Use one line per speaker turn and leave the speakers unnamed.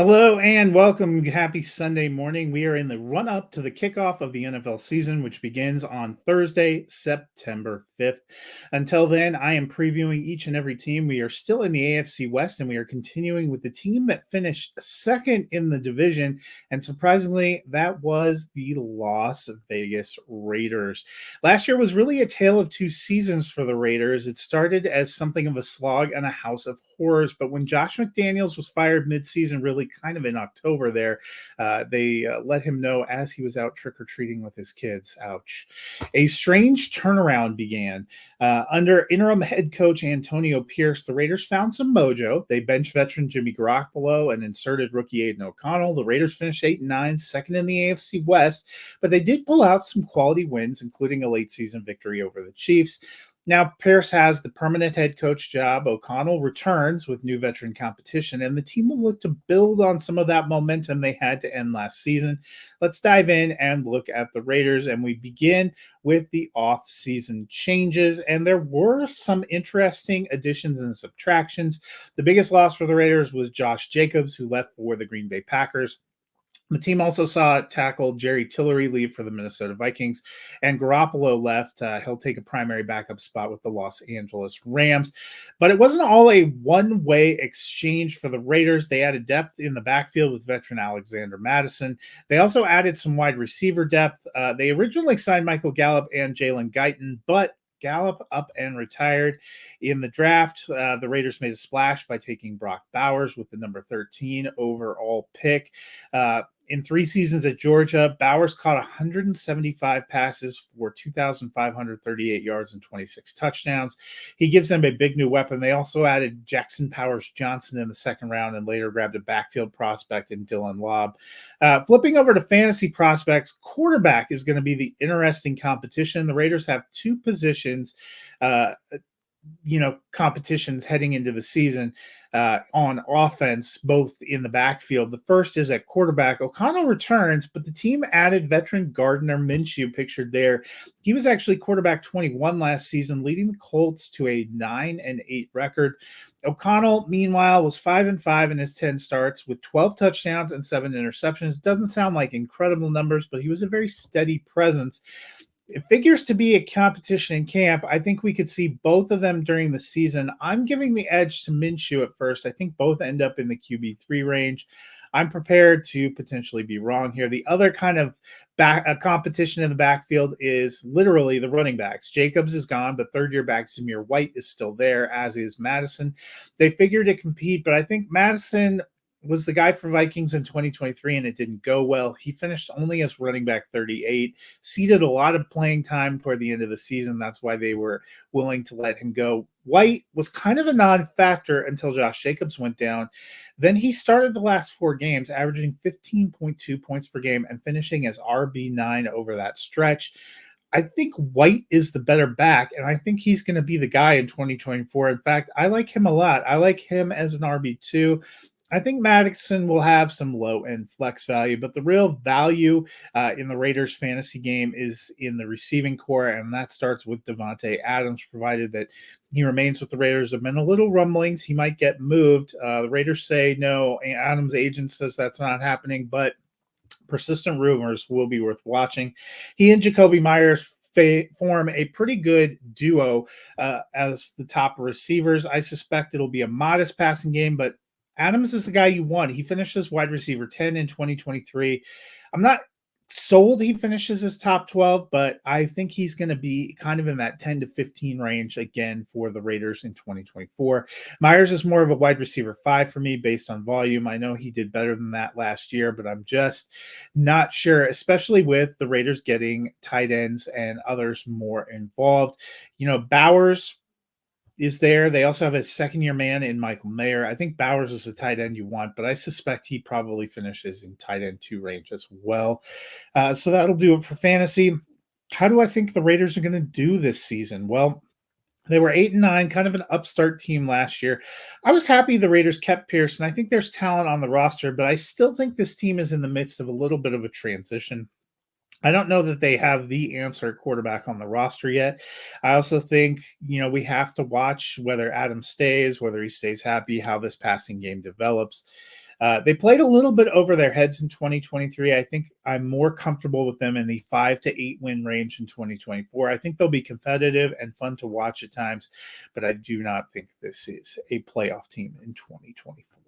Hello and welcome. Happy Sunday morning. We are in the run up to the kickoff of the NFL season, which begins on Thursday, September 5th. Until then, I am previewing each and every team. We are still in the AFC West, and we are continuing with the team that finished second in the division. And surprisingly, that was the Las Vegas Raiders. Last year was really a tale of two seasons for the Raiders. It started as something of a slog and a house of horrors, but when Josh McDaniels was fired midseason, really kind of in October there, they let him know as he was out trick-or-treating with his kids. Ouch. A strange turnaround began. Under interim head coach Antonio Pierce, the Raiders found some mojo. They benched veteran Jimmy Garoppolo and inserted rookie Aiden O'Connell. The Raiders finished 8-9, second in the AFC West, but they did pull out some quality wins, including a late season victory over the Chiefs. Now, Pierce has the permanent head coach job. O'Connell returns with new veteran competition, and the team will look to build on some of that momentum they had to end last season. Let's dive in and look at the Raiders, and we begin with the off-season changes, and there were some interesting additions and subtractions. The biggest loss for the Raiders was Josh Jacobs, who left for the Green Bay Packers. The team also saw tackle Jerry Tillery leave for the Minnesota Vikings, and Garoppolo left. He'll take a primary backup spot with the Los Angeles Rams. But it wasn't all a one-way exchange for the Raiders. They added depth in the backfield with veteran Alexander Madison. They also added some wide receiver depth. They originally signed Michael Gallup and Jalen Guyton, but Gallup up and retired. In the draft, the Raiders made a splash by taking Brock Bowers with the number 13 overall pick. In 3 seasons at Georgia, Bowers caught 175 passes for 2,538 yards and 26 touchdowns. He gives them a big new weapon. They also added Jackson Powers Johnson in the second round and later grabbed a backfield prospect in Dylan Lobb. Flipping over to fantasy prospects, quarterback is going to be the interesting competition. The Raiders have 2 positions competitions heading into the season on offense, both in the backfield. The first is at quarterback. O'Connell returns, but the team added veteran Gardner Minshew, pictured there. He was actually quarterback 21 last season, leading the Colts to a 9-8 record. O'Connell, meanwhile, was 5-5 in his 10 starts with 12 touchdowns and 7 interceptions. Doesn't sound like incredible numbers, but he was a very steady presence. It figures to be a competition in camp. I think we could see both of them during the season. I'm giving the edge to Minshew at first. I think both end up in the QB3 range. I'm prepared to potentially be wrong here. The other kind of competition in the backfield is literally the running backs. Jacobs is gone, but third-year back Zamir White is still there, as is Madison. They figure to compete, but I think Madison was the guy for Vikings in 2023, and it didn't go well. He finished only as running back 38, ceded a lot of playing time toward the end of the season. That's why they were willing to let him go. White was kind of a non-factor until Josh Jacobs went down. Then he started the last 4 games, averaging 15.2 points per game and finishing as RB9 over that stretch. I think White is the better back, and I think he's going to be the guy in 2024. In fact, I like him a lot. I like him as an RB2. I think Madison will have some low-end flex value, but the real value in the Raiders fantasy game is in the receiving core, and that starts with Davante Adams, provided that he remains with the Raiders. There have been a little rumblings he might get moved. The Raiders say no. Adams' agent says that's not happening, but persistent rumors will be worth watching. He and Jacoby Myers form a pretty good duo as the top receivers. I suspect it'll be a modest passing game, but Adams is the guy you want. He finishes wide receiver 10 in 2023. I'm not sold he finishes his top 12, but I think he's going to be kind of in that 10 to 15 range again for the Raiders in 2024. Myers is more of a wide receiver 5 for me based on volume. I know he did better than that last year, but I'm just not sure, especially with the Raiders getting tight ends and others more involved. Bowers is there. They also have a second-year man in Michael Mayer. I think Bowers is the tight end you want, but I suspect he probably finishes in tight end 2 range as well. So that'll do it for fantasy. How do I think the Raiders are going to do this season? Well, they were 8-9, kind of an upstart team last year. I was happy the Raiders kept Pierce, and I think there's talent on the roster, but I still think this team is in the midst of a little bit of a transition. I don't know that they have the answer quarterback on the roster yet. I also think, we have to watch whether Adam stays, whether he stays happy, how this passing game develops. They played a little bit over their heads in 2023. I think I'm more comfortable with them in the 5 to 8 win range in 2024. I think they'll be competitive and fun to watch at times, but I do not think this is a playoff team in 2024.